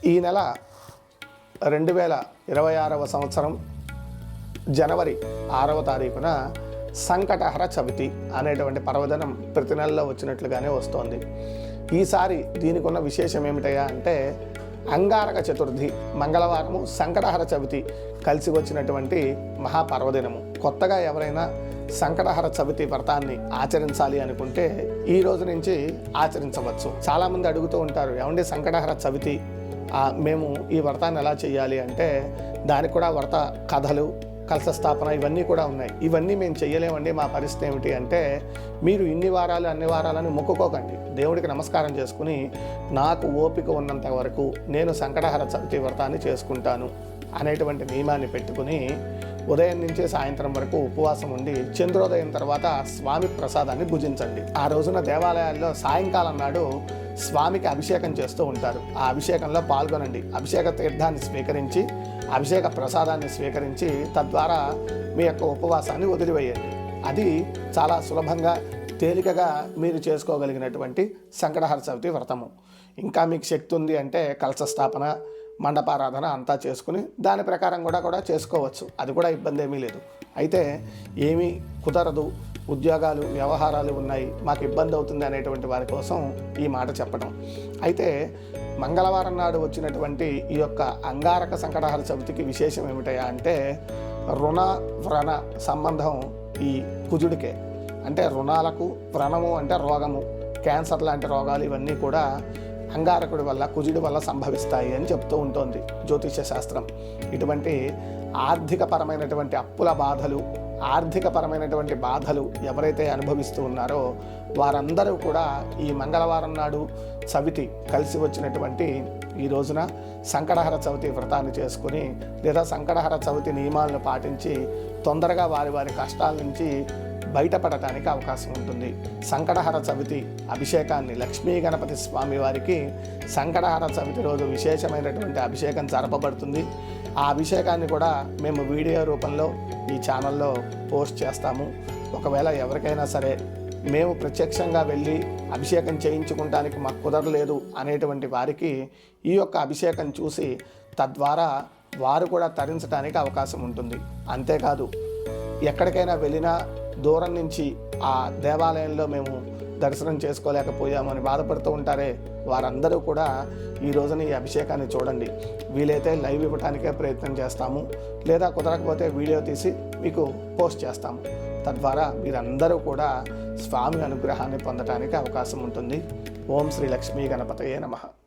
ఈ నెల 2026వ సంవత్సరం జనవరి 6వ తారీఖున సంకటహర చవితి అనేటువంటి పర్వదినం ప్రతి నెలలో వచ్చినట్లుగానే వస్తోంది. ఈసారి దీనికి ఉన్న విశేషం ఏమిటయా అంటే అంగారక చతుర్థి మంగళవారము సంకటహర చవితి కలిసి వచ్చినటువంటి మహాపర్వదినము. కొత్తగా ఎవరైనా సంకటహర చవితి వ్రతాన్ని ఆచరించాలి అనుకుంటే ఈ రోజు నుంచి ఆచరించవచ్చు. చాలామంది అడుగుతూ ఉంటారు, ఏమండి సంకటహర చవితి మేము ఈ వ్రతాన్ని ఎలా చేయాలి అంటే దానికి కూడా వ్రత కథలు, కలశ స్థాపన ఇవన్నీ కూడా ఉన్నాయి. ఇవన్నీ మేము చెయ్యలేమండి, మా పరిస్థితి ఏమిటి అంటే మీరు ఇన్ని వారాలు అన్ని వారాలని మొక్కుకోకండి. దేవుడికి నమస్కారం చేసుకుని నాకు ఓపిక ఉన్నంత వరకు నేను సంకటహర చవితి వ్రతాన్ని చేసుకుంటాను అనేటువంటి నియమాన్ని పెట్టుకుని ఉదయం నుంచి సాయంత్రం వరకు ఉపవాసం ఉండి చంద్రోదయం తర్వాత స్వామి ప్రసాదాన్ని భుజించండి. ఆ రోజున దేవాలయాల్లో సాయంకాలం నాడు స్వామికి అభిషేకం చేస్తూ ఉంటారు. ఆ అభిషేకంలో పాల్గొనండి. అభిషేక తీర్థాన్ని స్వీకరించి అభిషేక ప్రసాదాన్ని స్వీకరించి తద్వారా మీ యొక్క ఉపవాసాన్ని వదిలివేయండి. అది చాలా సులభంగా తేలికగా మీరు చేసుకోగలిగినటువంటి సంకటహర చవితి వ్రతము. ఇంకా మీకు శక్తి ఉంది అంటే కలశ స్థాపన, మండపారాధన అంతా చేసుకుని దాని ప్రకారం కూడా చేసుకోవచ్చు. అది కూడా ఇబ్బంది ఏమీ లేదు. అయితే ఏమీ కుదరదు, ఉద్యోగాలు వ్యవహారాలు ఉన్నాయి, మాకు ఇబ్బంది అవుతుంది అనేటువంటి వారి కోసం ఈ మాట చెప్పడం. అయితే మంగళవారం నాడు వచ్చినటువంటి ఈ యొక్క అంగారక సంకటహర చవితికి విశేషం ఏమిటయా అంటే రుణ వ్రణ సంబంధం ఈ కుజుడికే. అంటే రుణాలకు, వ్రణము అంటే రోగము, క్యాన్సర్ లాంటి రోగాలు ఇవన్నీ కూడా అంగారకుడి వల్ల, కుజుడి వల్ల సంభవిస్తాయి అని చెప్తూ ఉంటుంది జ్యోతిష శాస్త్రం. ఇటువంటి ఆర్థికపరమైనటువంటి అప్పుల బాధలు, ఆర్థికపరమైనటువంటి బాధలు ఎవరైతే అనుభవిస్తూ ఉన్నారో వారందరూ కూడా ఈ మంగళవారం నాడు చవితి కలిసి వచ్చినటువంటి ఈ రోజున సంకటహర చవితి వ్రతాన్ని చేసుకుని లేదా సంకటహర చవితి నియమాలను పాటించి తొందరగా వారి వారి కష్టాల నుంచి బయటపడటానికి అవకాశం ఉంటుంది. సంకటహర చవితి అభిషేకాన్ని లక్ష్మీ గణపతి స్వామి వారికి సంకటహర చవితి రోజు విశేషమైనటువంటి అభిషేకం జరపబడుతుంది. ఆ అభిషేకాన్ని కూడా మేము వీడియో రూపంలో ఈ ఛానల్లో పోస్ట్ చేస్తాము. ఒకవేళ ఎవరికైనా సరే మేము ప్రత్యక్షంగా వెళ్ళి అభిషేకం చేయించుకుంటానికి మాకు కుదరలేదు అనేటువంటి వారికి ఈ యొక్క అభిషేకం చూసి తద్వారా వారు కూడా తరించడానికి అవకాశం ఉంటుంది. అంతేకాదు ఎక్కడికైనా వెళ్ళినా దూరం నుంచి ఆ దేవాలయంలో మేము దర్శనం చేసుకోలేకపోయాము అని బాధపడుతూ ఉంటారే వారందరూ కూడా ఈ రోజున ఈ అభిషేకాన్ని చూడండి. వీలైతే లైవ్ ఇవ్వడానికే ప్రయత్నం చేస్తాము, లేదా కుదరకపోతే వీడియో తీసి మీకు పోస్ట్ చేస్తాము. తద్వారా మీరందరూ కూడా స్వామి అనుగ్రహాన్ని పొందడానికి అవకాశం ఉంటుంది. ఓం శ్రీ లక్ష్మీ గణపతయే నమః.